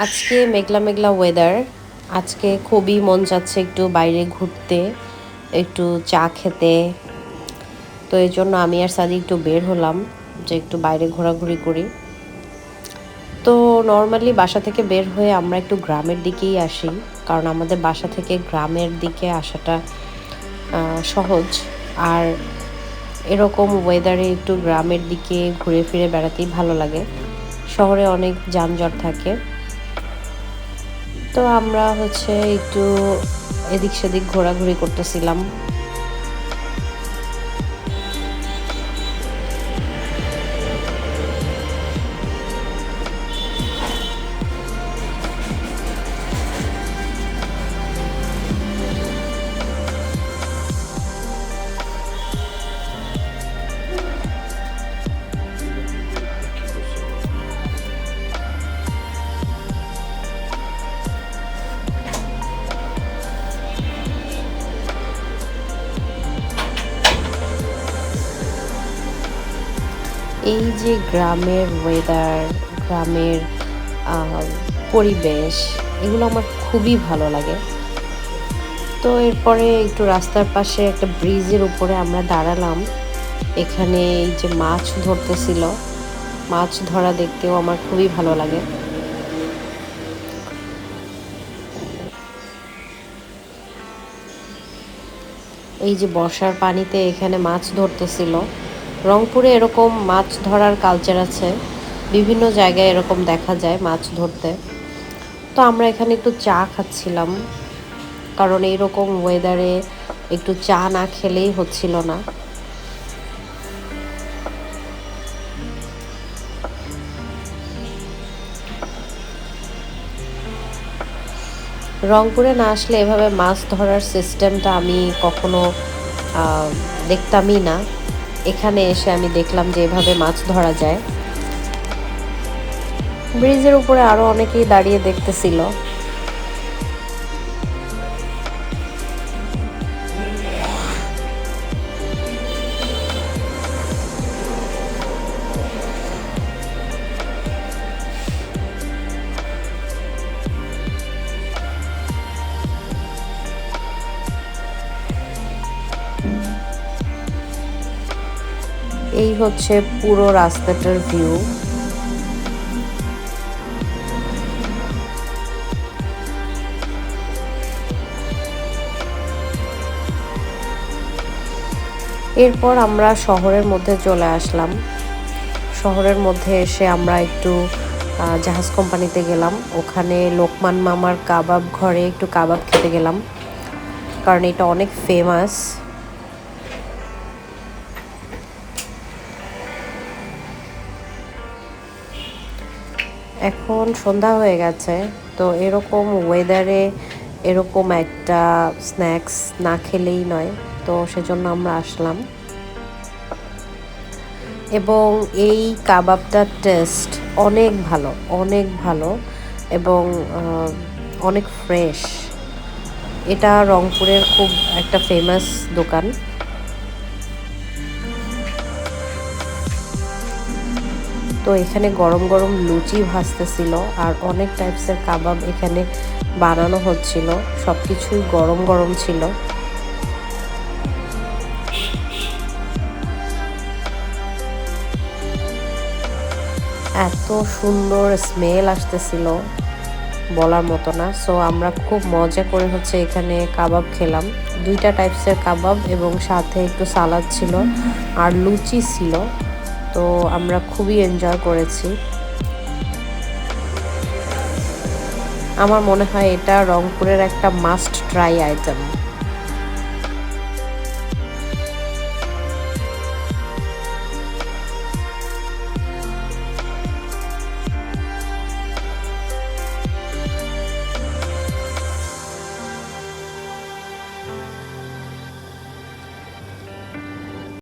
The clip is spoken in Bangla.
আজকে মেঘলা মেঘলা ওয়েদার। আজকে খুবই মন চাচ্ছে একটু বাইরে ঘুরতে, একটু চা খেতে। তো এই জন্য আমি আর সাদি একটু বের হলাম যে একটু বাইরে ঘোরাঘুরি করি। তো নর্মালি বাসা থেকে বের হয়ে আমরা একটু গ্রামের দিকেই আসি, কারণ আমাদের বাসা থেকে গ্রামের দিকে আসাটা সহজ। আর এরকম ওয়েদারে একটু গ্রামের দিকে ঘুরে ফিরে বেড়াতেই ভালো লাগে। শহরে অনেক যানজট থাকে। তো আমরা একটু এদিক সেদিক ঘোরাঘুরি করতেছিলাম। এই যে গ্রামের ওয়েদার, গ্রামের পরিবেশ, এগুলো আমার খুবই ভালো লাগে। তো এরপরে একটু রাস্তার পাশে একটা ব্রিজের উপরে আমরা দাঁড়ালাম। এখানে এই যে মাছ ধরতেছিল, মাছ ধরা দেখতেও আমার খুবই ভালো লাগে। এই যে বর্ষার পানিতে এখানে মাছ ধরতেছিল। রংপুরে এরকম মাছ ধরার কালচার আছে, বিভিন্ন জায়গায় এরকম দেখা যায় মাছ ধরতে। তো আমরা এখানে একটু চা খাচ্ছিলাম, কারণ এইরকম ওয়েদারে একটু চা না খেলেই হচ্ছিল না। রংপুরে না আসলে এভাবে মাছ ধরার সিস্টেমটা আমি কখনো দেখতামই না। এখানে এসে আমি দেখলাম যে এভাবে মাছ ধরা যায়। ব্রিজের উপরে আরো অনেকেই দাঁড়িয়ে দেখতেছিল। এই হচ্ছে পুরো রাস্তাটার ভিউ। এরপর আমরা শহরের মধ্যে চলে আসলাম। শহরের মধ্যে এসে আমরা একটু জাহাজ কোম্পানিতে গেলাম। ওখানে লোকমান মামার কাবাব ঘরে একটু কাবাব খেতে গেলাম, কারণ এটা অনেক ফেমাস। এখন সন্ধ্যা হয়ে গেছে, তো এরকম ওয়েদারে এরকম একটা স্ন্যাক্স না খেলেই নয়। তো সেজন্য আমরা আসলাম, এবং এই কাবাবটার টেস্ট অনেক ভালো, অনেক ভালো, এবং অনেক ফ্রেশ। এটা রংপুরের খুব একটা ফেমাস দোকান। তো এখানে গরম গরম লুচি ভাজতেছিল, আর অনেক টাইপসের কাবাব এখানে বানানো হচ্ছিল। সব কিছুই গরম গরম ছিল। এত সুন্দর স্মেল আসতেছিল, বলার মতো না। সো আমরা খুব মজা করে এখানে কাবাব খেলাম। দুইটা টাইপসের কাবাব, এবং সাথে একটু সালাদ ছিল আর লুচি ছিল। তো আমরা খুবই এনজয় করেছি। আমার মনে হয় এটা রংপুরের একটা মাস্ট ট্রাই আইটেম।